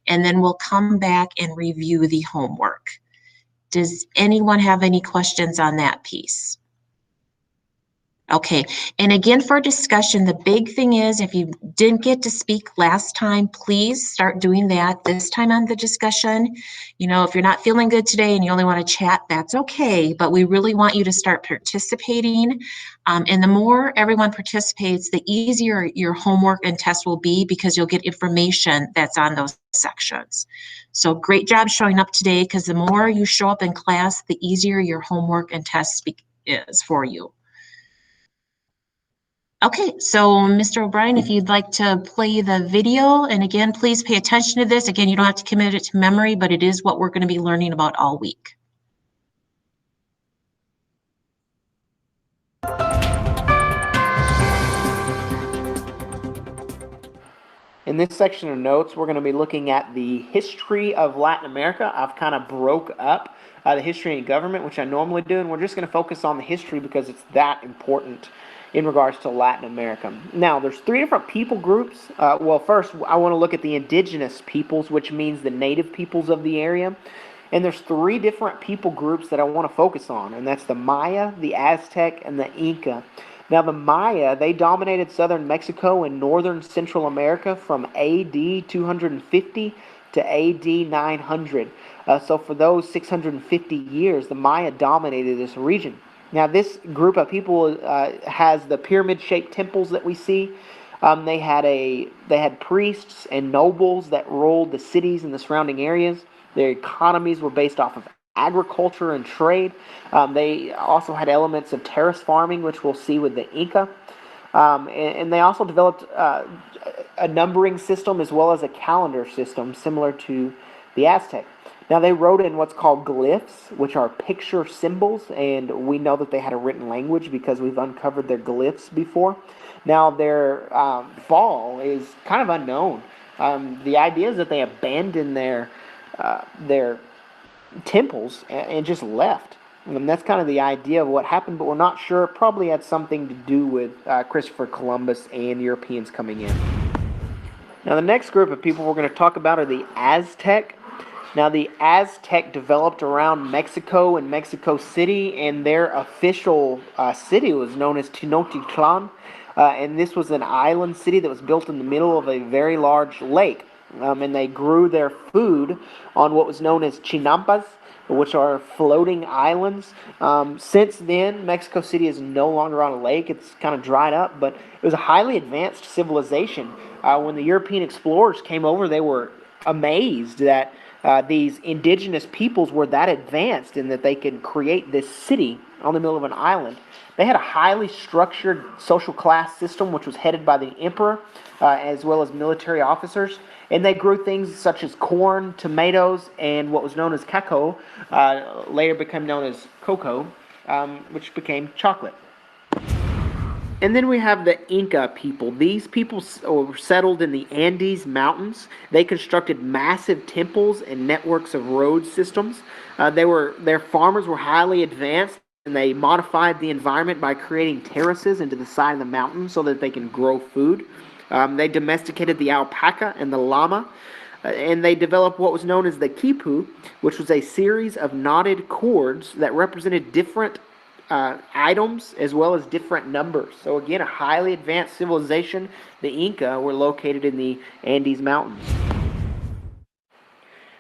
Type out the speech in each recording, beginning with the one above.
and then we'll come back and review the homework. Does anyone have any questions on that piece? Okay, and again for discussion, the big thing is if you didn't get to speak last time, please start doing that this time on the discussion. You know, if you're not feeling good today and you only want to chat, that's okay, but we really want you to start participating. And the more everyone participates, the easier your homework and test will be because you'll get information that's on those sections. So great job showing up today, because the more you show up in class, the easier your homework and test is for you. Okay, so Mr. O'Brien, if you'd like to play the video, and again, please pay attention to this. Again, you don't have to commit it to memory, but it is what we're going to be learning about all week. In this section of notes, we're going to be looking at the history of Latin America. I've kind of broke up the history and government, which I normally do, and we're just going to focus on the history because it's that important in regards to Latin America. Now, there's three different people groups. Well, first, I want to look at the indigenous peoples, which means the native peoples of the area. And there's three different people groups that I want to focus on, and that's the Maya, the Aztec, and the Inca. Now, the Maya, they dominated southern Mexico and northern Central America from AD 250 to AD 900. So for those 650 years, the Maya dominated this region. Now, this group of people has the pyramid-shaped temples that we see. They had priests and nobles that ruled the cities and the surrounding areas. Their economies were based off of agriculture and trade. They also had elements of terrace farming, which we'll see with the Inca. And they also developed a numbering system as well as a calendar system similar to the Aztec. Now, they wrote in what's called glyphs, which are picture symbols, and we know that they had a written language because we've uncovered their glyphs before. Now, their fall is kind of unknown. The idea is that they abandoned their temples and just left. And that's kind of the idea of what happened, but we're not sure. It probably had something to do with Christopher Columbus and Europeans coming in. Now, the next group of people we're going to talk about are the Aztec. Now, the Aztec developed around Mexico and Mexico City, and their official city was known as Tenochtitlan. And this was an island city that was built in the middle of a very large lake. And they grew their food on what was known as chinampas, which are floating islands. Since then, Mexico City is no longer on a lake. It's kind of dried up, but it was a highly advanced civilization. When the European explorers came over, they were amazed that these indigenous peoples were that advanced and that they could create this city on the middle of an island. They had a highly structured social class system, which was headed by the emperor, as well as military officers. And they grew things such as corn, tomatoes, and what was known as cacao, later became known as cocoa, which became chocolate. And then we have the Inca people. These people were settled in the Andes Mountains. They constructed massive temples and networks of road systems. Their farmers were highly advanced, and they modified the environment by creating terraces into the side of the mountain so that they can grow food. They domesticated the alpaca and the llama, and they developed what was known as the quipu, which was a series of knotted cords that represented different items as well as different numbers. So again, a highly advanced civilization. The Inca were located in the Andes Mountains.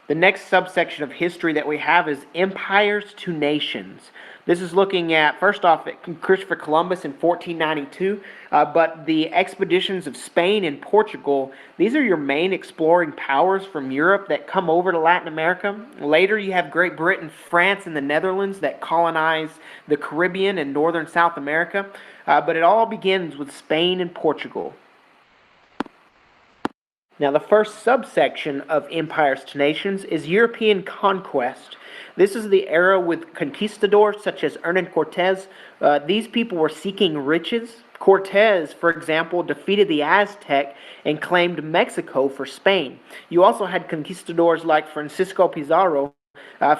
The next subsection of history that we have is empires to nations. This is looking at, first off, at Christopher Columbus in 1492, but the expeditions of Spain and Portugal, these are your main exploring powers from Europe that come over to Latin America. Later, you have Great Britain, France, and the Netherlands that colonize the Caribbean and northern South America, but it all begins with Spain and Portugal. Now, the first subsection of empires to nations is European conquest. This is the era with conquistadors such as Hernan Cortez. These people were seeking riches. Cortez, for example, defeated the Aztec and claimed Mexico for Spain. You also had conquistadors like Francisco Pizarro.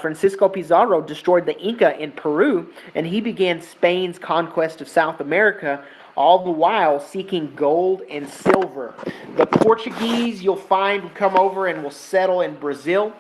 Francisco Pizarro destroyed the Inca in Peru, and he began Spain's conquest of South America all the while seeking gold and silver. The Portuguese, you'll find, come over and will settle in Brazil.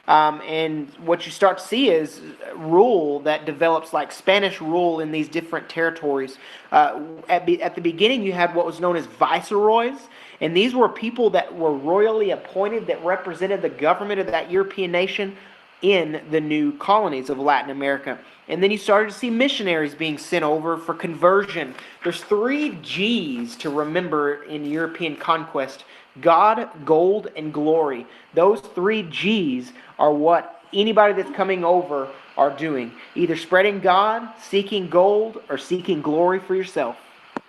And what you start to see is rule that develops, like Spanish rule in these different territories. At the beginning, you had what was known as viceroys, and these were people that were royally appointed that represented the government of that European nation in the new colonies of Latin America. And then you started to see missionaries being sent over for conversion. There's 3 G's to remember in European conquest: God, gold, and glory. Those 3 G's are what anybody that's coming over are doing. Either spreading God, seeking gold, or seeking glory for yourself.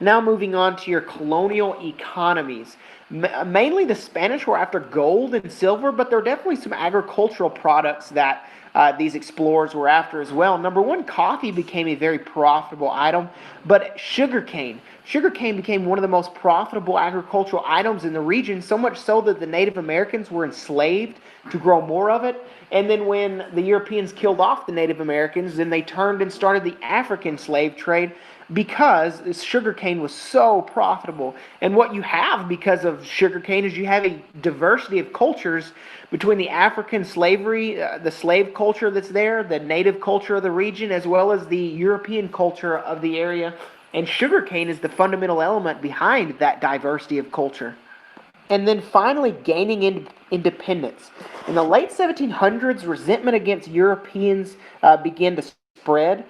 Now moving on to your colonial economies. Mainly the Spanish were after gold and silver, but there are definitely some agricultural products that these explorers were after as well. Number one, coffee became a very profitable item, but sugarcane. Sugarcane became one of the most profitable agricultural items in the region, so much so that the Native Americans were enslaved to grow more of it. And then when the Europeans killed off the Native Americans, then they turned and started the African slave trade, because this sugarcane was so profitable. And what you have because of sugarcane is you have a diversity of cultures between the African slavery, the slave culture that's there, the native culture of the region, as well as the European culture of the area. And sugarcane is the fundamental element behind that diversity of culture. And then finally, gaining independence. In the late 1700s, resentment against Europeans began to spread.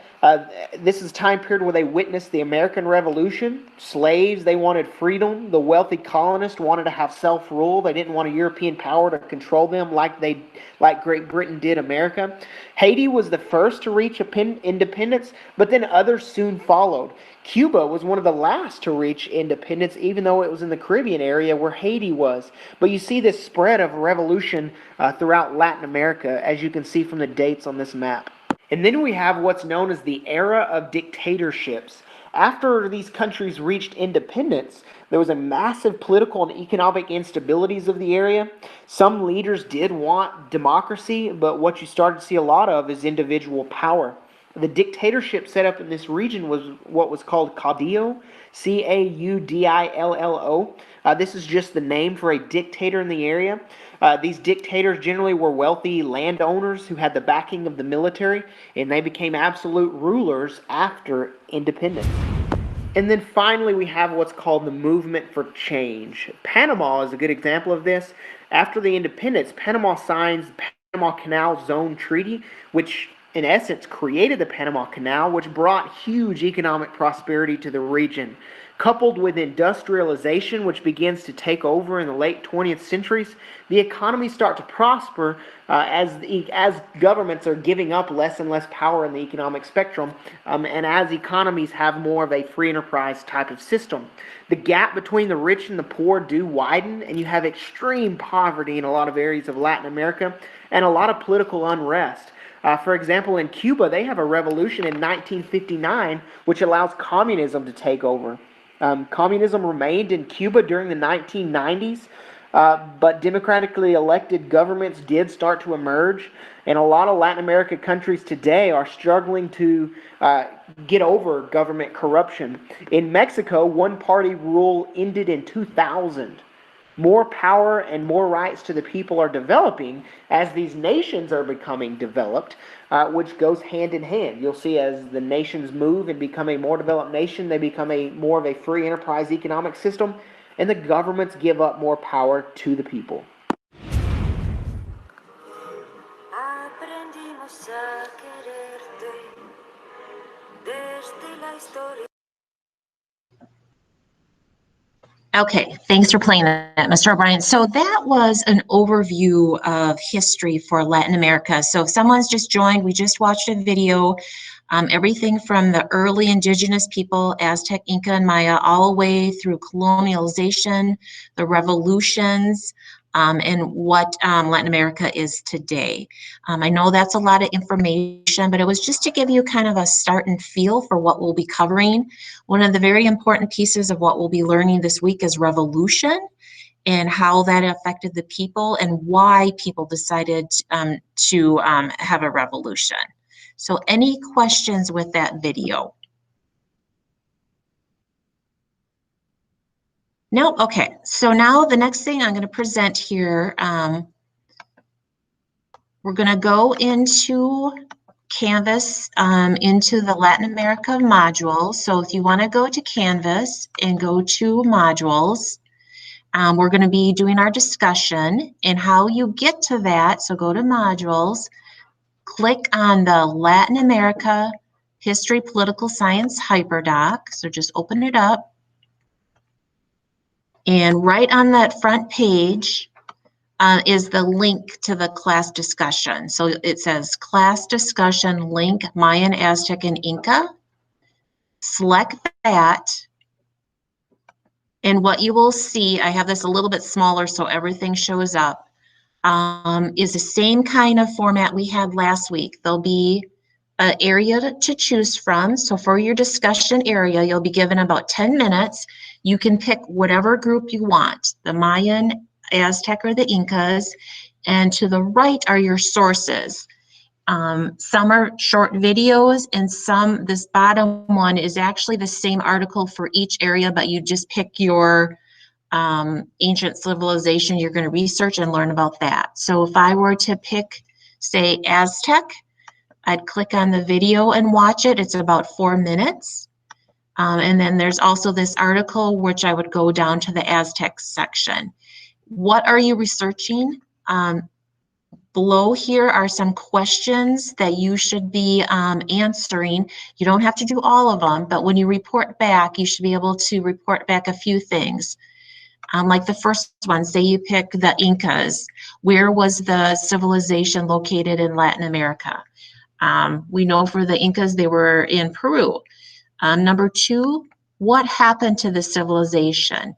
This is a time period where they witnessed the American Revolution. Slaves, they wanted freedom. The wealthy colonists wanted to have self-rule. They didn't want a European power to control them like Great Britain did America. Haiti was the first to reach independence, but then others soon followed. Cuba was one of the last to reach independence, even though it was in the Caribbean area where Haiti was. But you see this spread of revolution throughout Latin America, as you can see from the dates on this map. And then we have what's known as the era of dictatorships. After these countries reached independence, there was a massive political and economic instabilities of the area. Some leaders did want democracy, but what you started to see a lot of is individual power. The dictatorship set up in this region was what was called caudillo, Caudillo. This is just the name for a dictator in the area. These dictators generally were wealthy landowners who had the backing of the military, and they became absolute rulers after independence. And then finally, we have what's called the movement for change. Panama is a good example of this. After the independence, Panama signs the Panama Canal Zone Treaty, which in essence created the Panama Canal, which brought huge economic prosperity to the region. Coupled with industrialization, which begins to take over in the late 20th centuries, the economies start to prosper as governments are giving up less and less power in the economic spectrum, and as economies have more of a free enterprise type of system. The gap between the rich and the poor do widen, and you have extreme poverty in a lot of areas of Latin America, and a lot of political unrest. For example, in Cuba, they have a revolution in 1959, which allows communism to take over. Communism remained in Cuba during the 1990s, but democratically elected governments did start to emerge, and a lot of Latin American countries today are struggling to get over government corruption. In Mexico, one-party rule ended in 2000. More power and more rights to the people are developing as these nations are becoming developed, which goes hand in hand. You'll see as the nations move and become a more developed nation, they become more of a free enterprise economic system, and the governments give up more power to the people. Aprendimos a quererte desde la historia. Okay, thanks for playing that, Mr. O'Brien. So that was an overview of history for Latin America. So if someone's just joined, we just watched a video, everything from the early indigenous people, Aztec, Inca, and Maya, all the way through colonialization, the revolutions, and what Latin America is today. I know that's a lot of information, but it was just to give you kind of a start and feel for what we'll be covering. One of the very important pieces of what we'll be learning this week is revolution and how that affected the people and why people decided to have a revolution. So any questions with that video? No, okay. So now the next thing I'm going to present here, we're going to go into Canvas, into the Latin America module. So if you want to go to Canvas and go to modules, we're going to be doing our discussion and how you get to that. So go to modules, click on the Latin America History Political Science Hyperdoc. So just open it up. And right on that front page is the link to the class discussion. So it says class discussion link Mayan, Aztec, and Inca. Select that. And what you will see, I have this a little bit smaller so everything shows up, is the same kind of format we had last week. There'll be an area to choose from. So for your discussion area, you'll be given about 10 minutes. You can pick whatever group you want, the Mayan, Aztec, or the Incas. And to the right are your sources. Some are short videos, and some, this bottom one is actually the same article for each area, but you just pick your ancient civilization you're going to research and learn about that. So if I were to pick, say, Aztec, I'd click on the video and watch it. It's about 4 minutes. And then there's also this article, which I would go down to the Aztec section. What are you researching? Below here are some questions that you should be answering. You don't have to do all of them, but when you report back, you should be able to report back a few things. Like the first one, say you pick the Incas. Where was the civilization located in Latin America? We know for the Incas, they were in Peru. Number 2, what happened to the civilization?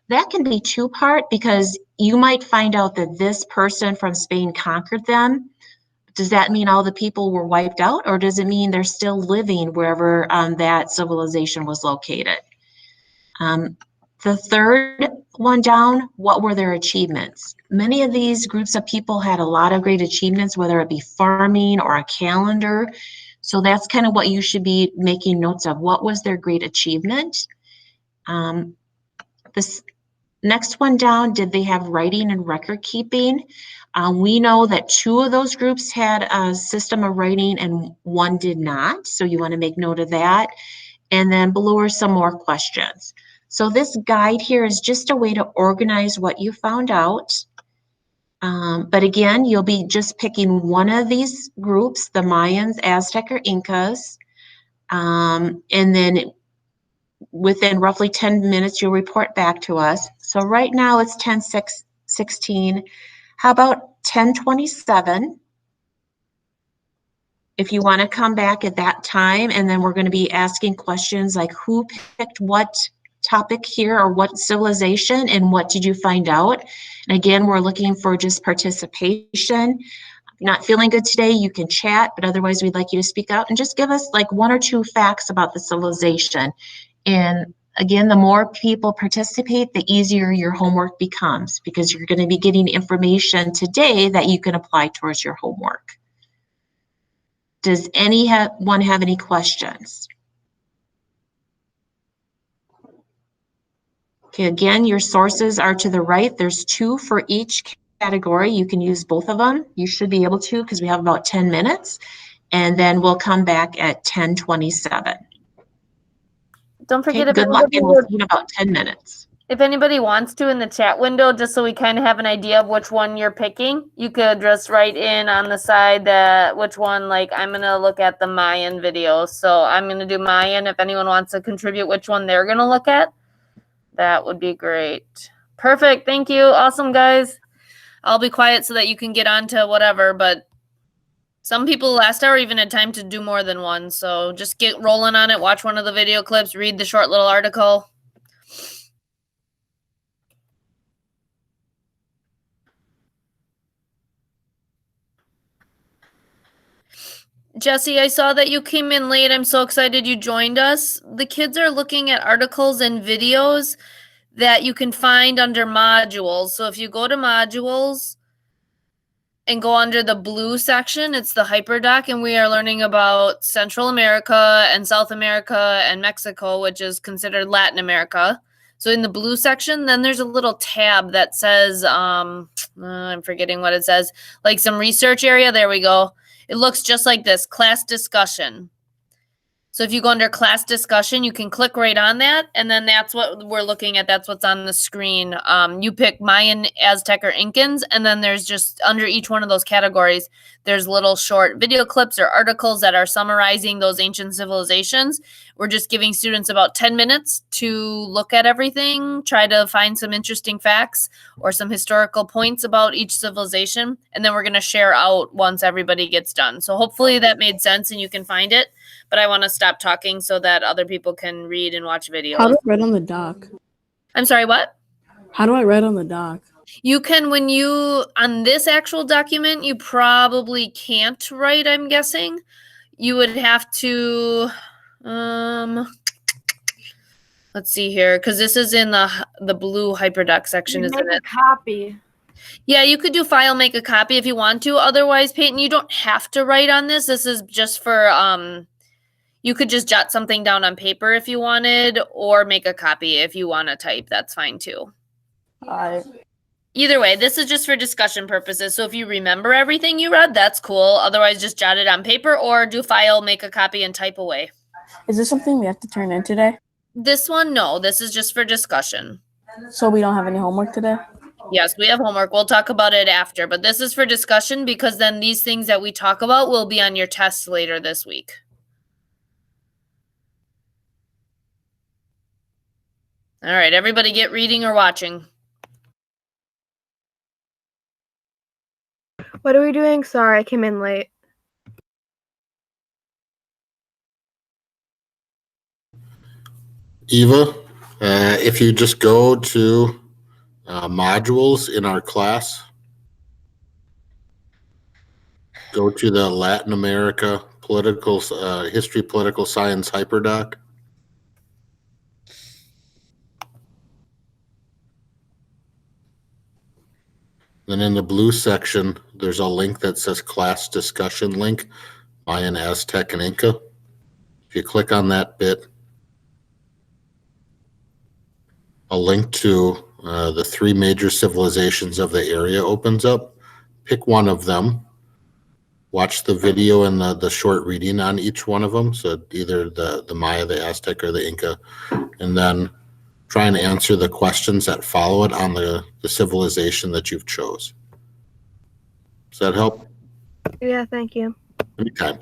That can be two-part because you might find out that this person from Spain conquered them. Does that mean all the people were wiped out, or does it mean they're still living wherever that civilization was located? The third one down, what were their achievements? Many of these groups of people had a lot of great achievements, whether it be farming or a calendar. So that's kind of what you should be making notes of. What was their great achievement? This next one down, did they have writing and record keeping? We know that 2 of those groups had a system of writing and 1 did not. So you want to make note of that. And then below are some more questions. So this guide here is just a way to organize what you found out. But again, you'll be just picking one of these groups, the Mayans, Aztec, or Incas. And then within roughly 10 minutes, you'll report back to us. So right now it's 10:16. How about 10:27? If you want to come back at that time, and then we're going to be asking questions like who picked what topic here or what civilization and what did you find out? And again, we're looking for just participation. If you're not feeling good today, you can chat, but otherwise we'd like you to speak out and just give us like 1 or 2 facts about the civilization. And again, the more people participate, the easier your homework becomes because you're going to be getting information today that you can apply towards your homework. Does anyone have any questions? Okay, again, your sources are to the right. There's 2 for each category. You can use both of them. You should be able to because we have about 10 minutes. And then we'll come back at 10:27. Don't forget, okay, good luck, and we'll see you in about 10 minutes. If anybody wants to in the chat window, just so we kind of have an idea of which one you're picking, you could just write in on the side that which one, like I'm going to look at the Mayan video. So I'm going to do Mayan. If anyone wants to contribute which one they're going to look at, that would be great. Perfect. Thank you. Awesome, guys. I'll be quiet so that you can get on to whatever, but some people last hour even had time to do more than one. So just get rolling on it. Watch one of the video clips, read the short little article. Jesse, I saw that you came in late. I'm so excited you joined us. The kids are looking at articles and videos that you can find under modules. So if you go to modules and go under the blue section, it's the hyperdoc, and we are learning about Central America and South America and Mexico, which is considered Latin America. So in the blue section, then there's a little tab that says, I'm forgetting what it says, like some research area. There we go. It looks just like this, class discussion. So if you go under class discussion, you can click right on that, and then that's what we're looking at. That's what's on the screen. You pick Mayan, Aztec, or Incans, and then there's just under each one of those categories, there's little short video clips or articles that are summarizing those ancient civilizations. We're just giving students about 10 minutes to look at everything, try to find some interesting facts or some historical points about each civilization, and then we're going to share out once everybody gets done. So hopefully that made sense and you can find it. But I want to stop talking so that other people can read and watch videos. How do I write on the doc? I'm sorry, what? How do I write on the doc? You can, when you, on this actual document, you probably can't write, I'm guessing. You would have to, let's see here, because this is in the blue hyperdoc section, isn't it? Copy. Yeah, you could do file, make a copy if you want to. Otherwise, Peyton, you don't have to write on this. This is just for, you could just jot something down on paper if you wanted, or make a copy if you want to type. That's fine too. Either way, this is just for discussion purposes. So if you remember everything you read, that's cool. Otherwise, just jot it on paper or do file, make a copy, and type away. Is this something we have to turn in today? This one, no. This is just for discussion. So we don't have any homework today? Yes, we have homework. We'll talk about it after, but this is for discussion because then these things that we talk about will be on your test later this week. All right, everybody get reading or watching. What are we doing? Sorry, I came in late. Eva, if you just go to modules in our class, go to the Latin America political history, political science hyperdoc. Then in the blue section, there's a link that says class discussion link, Mayan, Aztec, and Inca. If you click on that bit, a link to the 3 major civilizations of the area opens up. Pick one of them. Watch the video and the short reading on each one of them. So either the Maya, the Aztec, or the Inca. And then try and answer the questions that follow it on the civilization that you've chose. Does that help? Yeah, thank you. Anytime.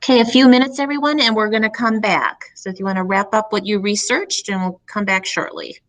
Okay, a few minutes, everyone, and we're going to come back. So if you want to wrap up what you researched, and we'll come back shortly.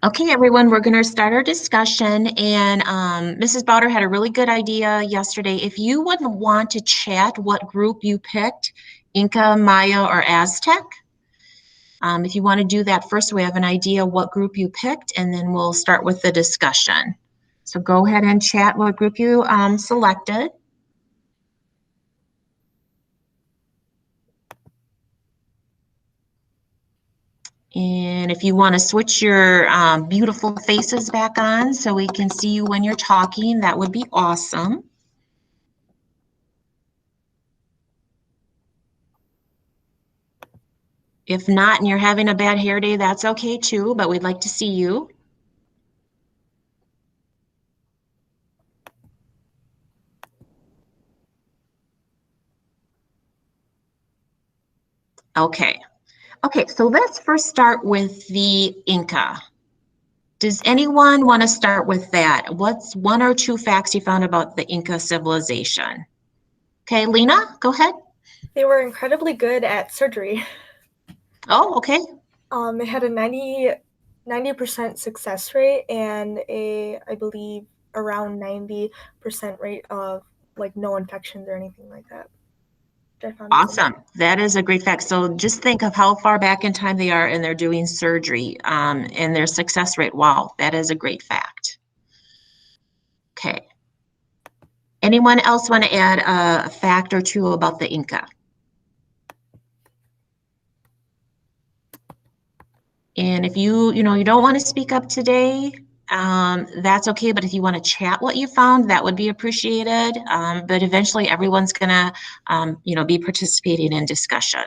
Okay, everyone, we're going to start our discussion, and Mrs. Bowder had a really good idea yesterday. If you would want to chat what group you picked, Inca, Maya, or Aztec, if you want to do that first, we have an idea what group you picked, and then we'll start with the discussion. So go ahead and chat what group you selected. And if you want to switch your beautiful faces back on so we can see you when you're talking, that would be awesome. If not, and you're having a bad hair day, that's okay too, but we'd like to see you. Okay. Okay, so let's first start with the Inca. Does anyone want to start with that? What's one or two facts you found about the Inca civilization? Okay, Lena, go ahead. They were incredibly good at surgery. Oh, okay. It had a 90% success rate and I believe around 90% rate of like no infections or anything like that. which I found Awesome. That is a great fact. So just think of how far back in time they are and they're doing surgery and their success rate. Wow, that is a great fact. Okay. Anyone else want to add a fact or two about the Inca? And if you don't want to speak up today, that's okay. But if you want to chat what you found, that would be appreciated. But eventually everyone's gonna, be participating in discussion.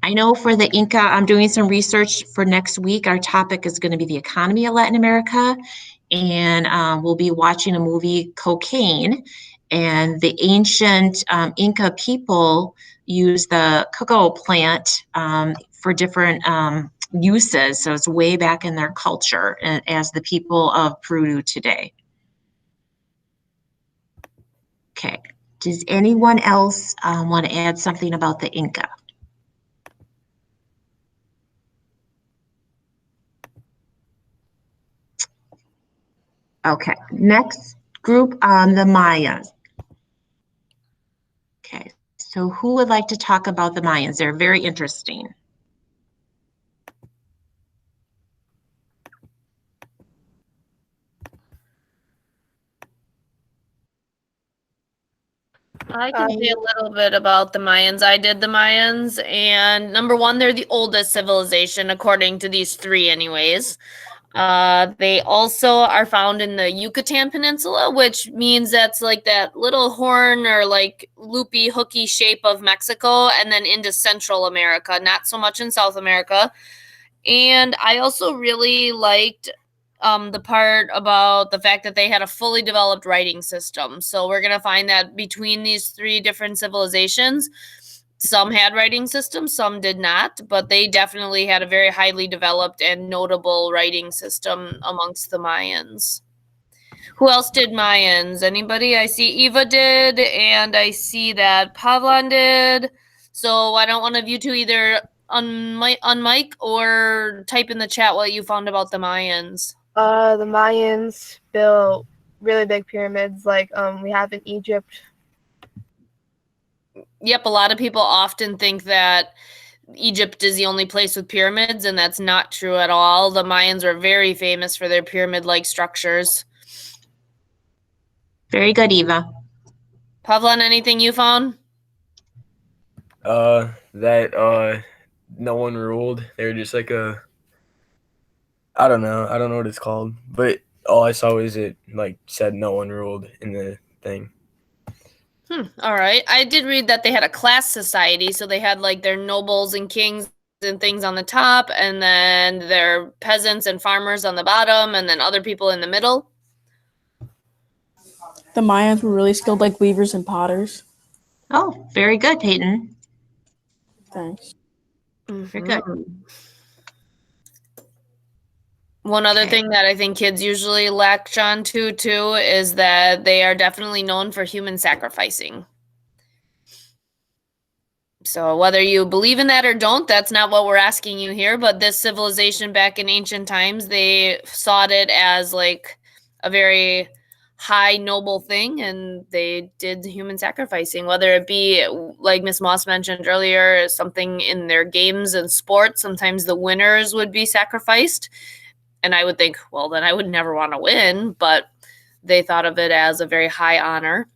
I know for the Inca, I'm doing some research for next week. Our topic is going to be the economy of Latin America. And we'll be watching a movie, Cocaine. And the ancient Inca people use the cocoa plant for different uses. So it's way back in their culture as the people of Peru today. Okay. Does anyone else want to add something about the Inca? Okay, next group, the Mayas. Okay, so who would like to talk about the Mayans? They're very interesting. I can say a little bit about the Mayans. I did the Mayans, and number one, they're the oldest civilization, according to these three anyways. They also are found in the Yucatan Peninsula, which means that's like that little horn or like loopy, hooky shape of Mexico, and then into Central America, not so much in South America. And I also really liked the part about the fact that they had a fully developed writing system. So we're going to find that between these three different civilizations, some had writing systems, some did not, but they definitely had a very highly developed and notable writing system amongst the Mayans. Who else did Mayans? Anybody? I see Eva did, and I see that Pavlan did. So why don't one of you two either on mic or type in the chat what you found about the Mayans? The Mayans built really big pyramids like we have in Egypt. Yep, a lot of people often think that Egypt is the only place with pyramids, and that's not true at all. The Mayans are very famous for their pyramid-like structures. Very good, Eva. Pavlin, anything you found? That no one ruled. They were just like a, I don't know. I don't know what it's called, but all I saw was it like said no one ruled in the thing. All right. I did read that they had a class society, so they had like their nobles and kings and things on the top, and then their peasants and farmers on the bottom, and then other people in the middle. The Mayans were really skilled like weavers and potters. Oh, very good, Peyton. Thanks. Very good. One other Okay. thing that I think kids usually latch on to too is that they are definitely known for human sacrificing. So whether you believe in that or don't, that's not what we're asking you here. But this civilization back in ancient times, they sought it as like a very high noble thing, and they did human sacrificing, whether it be like Miss Moss mentioned earlier, something in their games and sports. Sometimes the winners would be sacrificed. And I would think, well, then I would never want to win, but they thought of it as a very high honor.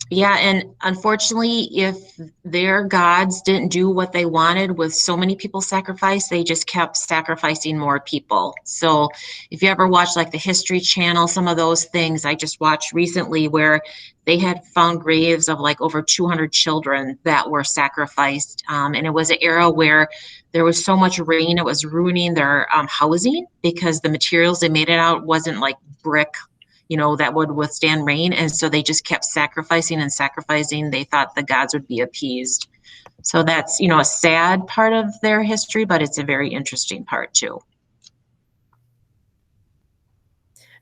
Yeah, and unfortunately, if their gods didn't do what they wanted with so many people sacrificed, they just kept sacrificing more people. So if you ever watch like the History Channel, some of those things I just watched recently where they had found graves of like over 200 children that were sacrificed. And it was an era where there was so much rain, it was ruining their housing because the materials they made it out wasn't like brick, that would withstand rain. And so they just kept sacrificing and sacrificing. They thought the gods would be appeased. So that's, a sad part of their history, but it's a very interesting part too.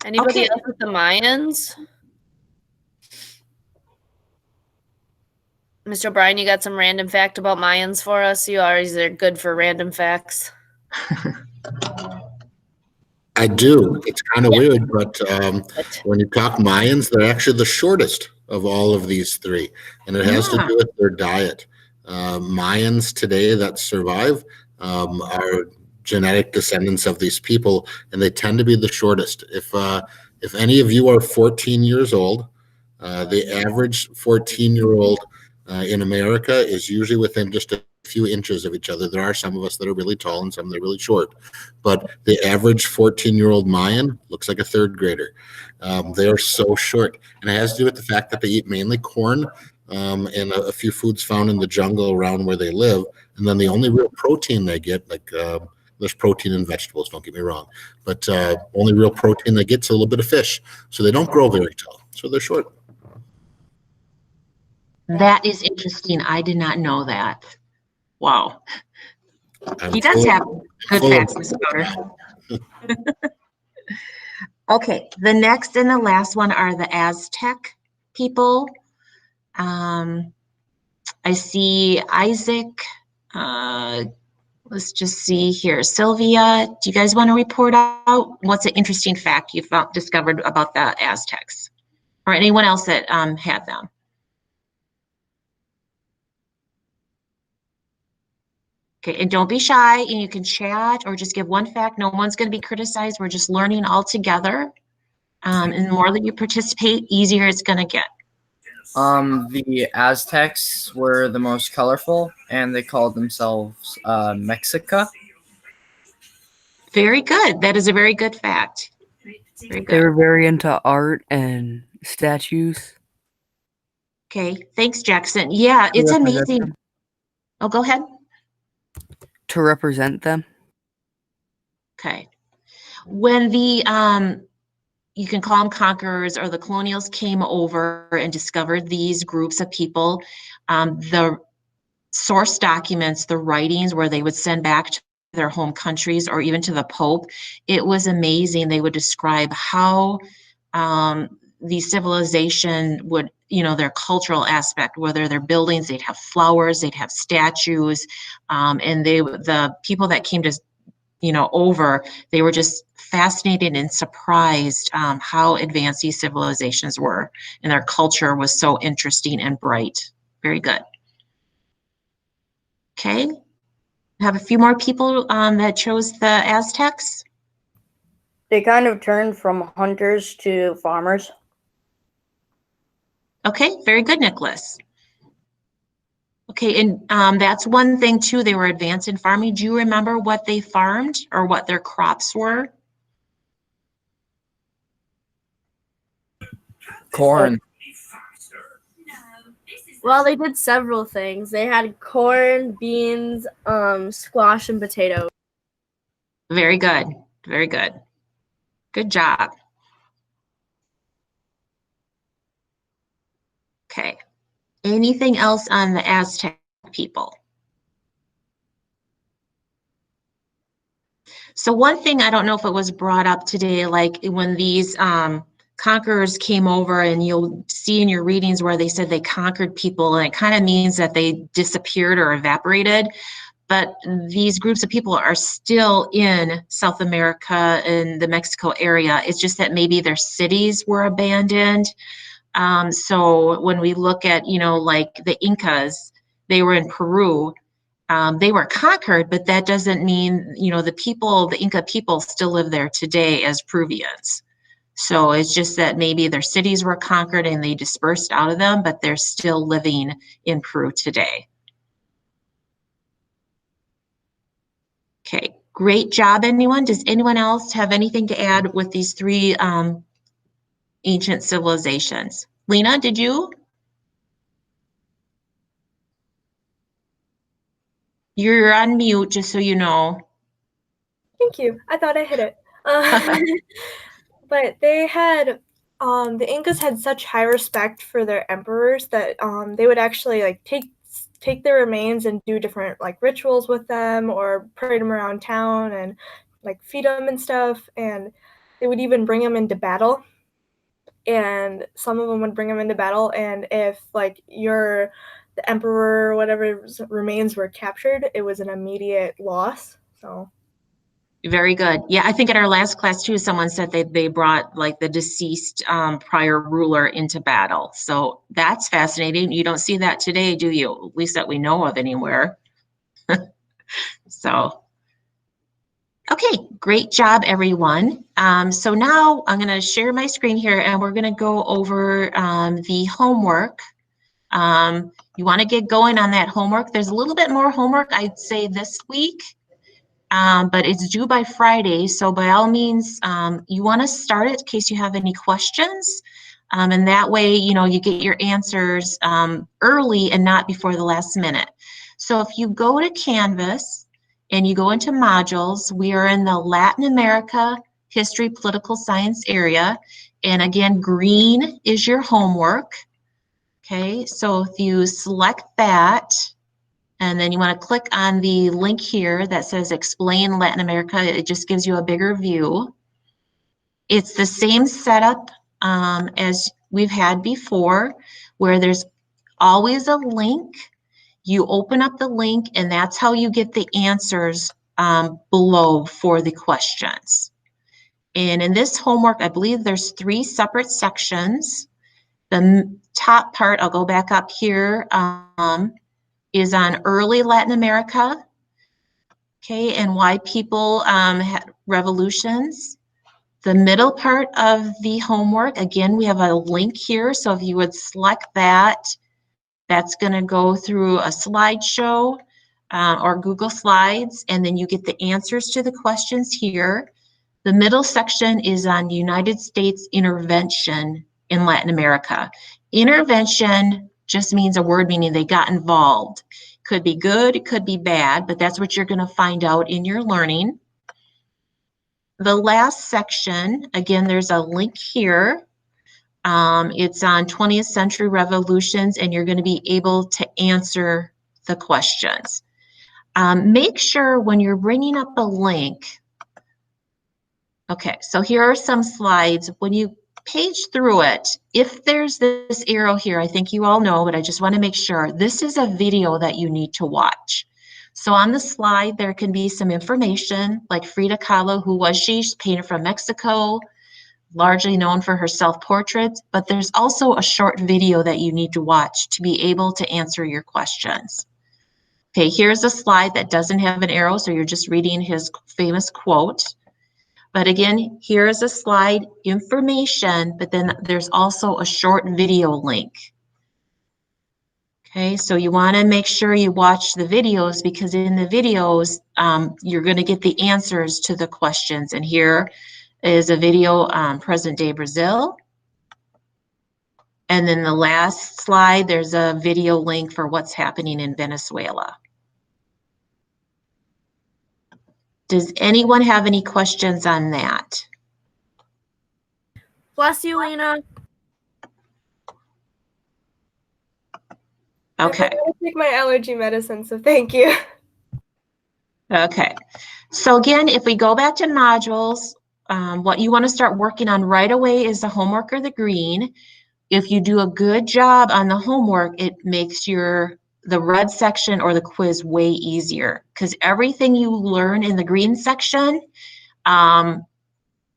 Anybody Okay. else with the Mayans? Mr. O'Brien, you got some random fact about Mayans for us? You always are good for random facts. I do. It's kind of weird, but when you talk Mayans, they're actually the shortest of all of these three, and it has to do with their diet. Mayans today that survive are genetic descendants of these people, and they tend to be the shortest. If any of you are 14 years old, the average 14-year-old in America is usually within just a few inches of each other. There are some of us that are really tall and some that are really short, but the average 14-year-old Mayan looks like a third grader. They are so short, and it has to do with the fact that they eat mainly corn and a few foods found in the jungle around where they live, and then the only real protein they get, like there's protein in vegetables, don't get me wrong, but only real protein they get is a little bit of fish, so they don't grow very tall, so they're short. That is interesting. I did not know that. Wow. He does full- have good full of- facts, Mr. Coder. Okay, the next and the last one are the Aztec people. I see Isaac. Let's just see here. Sylvia, do you guys want to report out what's an interesting fact you discovered about the Aztecs? Or anyone else that had them? Okay, and don't be shy, and you can chat or just give one fact. No one's going to be criticized. We're just learning all together. And the more that you participate, easier it's going to get. The Aztecs were the most colorful, and they called themselves Mexica. Very good. That is a very good fact. Very They good. were very into art and statues. Okay, thanks, Jackson. Yeah, it's represent amazing. them. Oh, go ahead. To represent them. Okay. When the you can call them conquerors or the colonials came over and discovered these groups of people, the source documents, the writings where they would send back to their home countries or even to the Pope, it was amazing. They would describe how the civilization would, their cultural aspect, whether their buildings, they'd have flowers, they'd have statues, and the people that came to over, they were just fascinated and surprised how advanced these civilizations were, and their culture was so interesting and bright. Very good. Okay, have a few more people that chose the Aztecs. They kind of turned from hunters to farmers. Okay, very good, Nicholas. Okay, and that's one thing too, they were advanced in farming. Do you remember what they farmed or what their crops were? Corn. Well, they did several things. They had corn, beans, squash, and potatoes. Very good, very good. Good job. Okay, anything else on the Aztec people? So one thing, I don't know if it was brought up today, like when these conquerors came over, and you'll see in your readings where they said they conquered people, and it kind of means that they disappeared or evaporated. But these groups of people are still in South America and the Mexico area. It's just that maybe their cities were abandoned. So when we look at, you know, like the Incas, they were in Peru. They were conquered, but that doesn't mean, you know, the people, the Inca people still live there today as Peruvians. So it's just that maybe their cities were conquered and they dispersed out of them, but they're still living in Peru today. Okay, great job, anyone. Does anyone else have anything to add with these three ancient civilizations? Lena, did you? You're on mute, just so you know. Thank you. I thought I hit it. But they had, the Incas had such high respect for their emperors that they would actually like take their remains and do different like rituals with them, or parade them around town and like feed them and stuff. And they would even bring them into battle. And some of them would bring them into battle. And if like the emperor or whatever's remains were captured, it was an immediate loss. So. Very good. Yeah, I think in our last class too, someone said they brought like the deceased prior ruler into battle. So that's fascinating. You don't see that today, do you? At least that we know of anywhere. So, okay, great job, everyone. So now I'm going to share my screen here, and we're going to go over the homework. You want to get going on that homework. There's a little bit more homework, I'd say, this week. But it's due by Friday, so by all means, you want to start it in case you have any questions, and that way, you know, you get your answers early and not before the last minute. So if you go to Canvas and you go into modules, we are in the Latin America History Political Science area, and again, green is your homework. Okay, so if you select that, and then you want to click on the link here that says Explain Latin America. It just gives you a bigger view. It's the same setup as we've had before, where there's always a link. You open up the link, and that's how you get the answers below for the questions. And in this homework, I believe there's 3 separate sections. The top part, I'll go back up here, is on early Latin America, okay, and why people had revolutions. The middle part of the homework, again, we have a link here, so if you would select that, that's going to go through a slideshow or Google Slides, and then you get the answers to the questions here. The middle section is on United States intervention in Latin America. Intervention just means a word meaning they got involved. Could be good, it could be bad, but that's what you're going to find out in your learning. The last section, again, there's a link here. It's on 20th century revolutions, and you're going to be able to answer the questions. Make sure when you're bringing up a link, okay, so here are some slides. When you page through it, if there's this arrow here, I think you all know, but I just want to make sure, this is a video that you need to watch. So on the slide, there can be some information like Frida Kahlo, who was she? She's painted from Mexico, largely known for her self-portraits, but there's also a short video that you need to watch to be able to answer your questions. Okay, here's a slide that doesn't have an arrow, so you're just reading his famous quote. But again, here is a slide information, but then there's also a short video link. Okay, so you want to make sure you watch the videos, because in the videos, you're going to get the answers to the questions. And here is a video on present day Brazil. And then the last slide, there's a video link for what's happening in Venezuela. Does anyone have any questions on that? Bless you, Lena. Okay. I'm gonna take my allergy medicine, so thank you. Okay. So again, if we go back to modules, what you want to start working on right away is the homework or the green. If you do a good job on the homework, it makes the red section or the quiz way easier, because everything you learn in the green section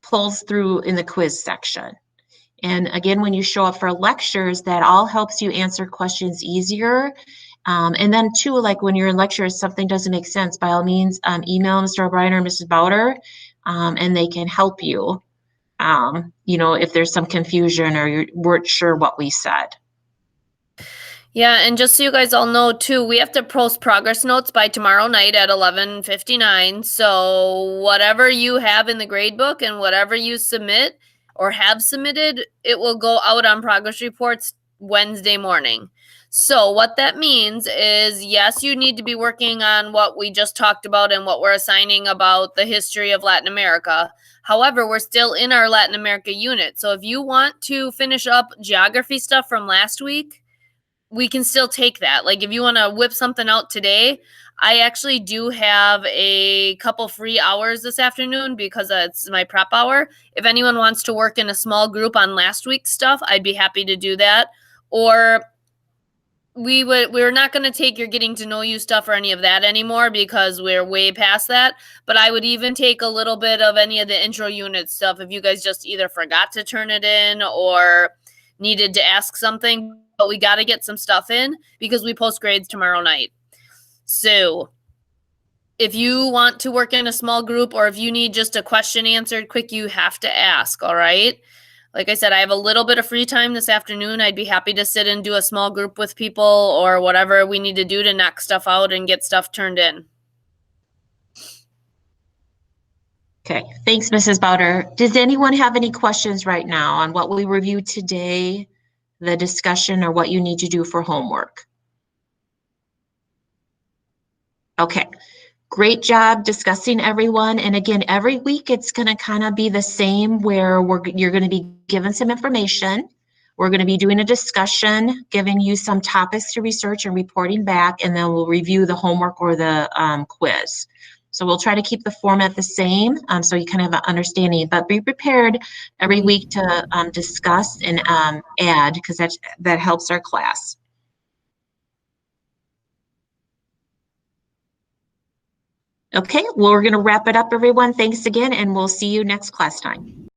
pulls through in the quiz section. And again, when you show up for lectures, that all helps you answer questions easier. And then too, like when you're in lectures, something doesn't make sense, by all means, email Mr. O'Brien or Mrs. Bowder, and they can help you, if there's some confusion or you weren't sure what we said. Yeah, and just so you guys all know too, we have to post progress notes by tomorrow night at 11:59. So whatever you have in the grade book and whatever you submit or have submitted, it will go out on progress reports Wednesday morning. So what that means is, yes, you need to be working on what we just talked about and what we're assigning about the history of Latin America. However, we're still in our Latin America unit. So if you want to finish up geography stuff from last week, we can still take that. Like if you want to whip something out today, I actually do have a couple free hours this afternoon because it's my prep hour. If anyone wants to work in a small group on last week's stuff, I'd be happy to do that. Or we're not going to take your getting to know you stuff or any of that anymore because we're way past that. But I would even take a little bit of any of the intro unit stuff if you guys just either forgot to turn it in or needed to ask something. But we got to get some stuff in because we post grades tomorrow night. So if you want to work in a small group or if you need just a question answered quick, you have to ask, all right? Like I said, I have a little bit of free time this afternoon. I'd be happy to sit and do a small group with people or whatever we need to do to knock stuff out and get stuff turned in. Okay, thanks, Mrs. Bowder. Does anyone have any questions right now on what we reviewed today, the discussion, or what you need to do for homework? Okay, great job discussing, everyone. And again, every week it's going to kind of be the same where you're going to be given some information. We're going to be doing a discussion, giving you some topics to research and reporting back, and then we'll review the homework or the quiz. So we'll try to keep the format the same so you kind of have an understanding, but be prepared every week to discuss and add, because that helps our class. Okay, well, we're going to wrap it up, everyone. Thanks again, and we'll see you next class time.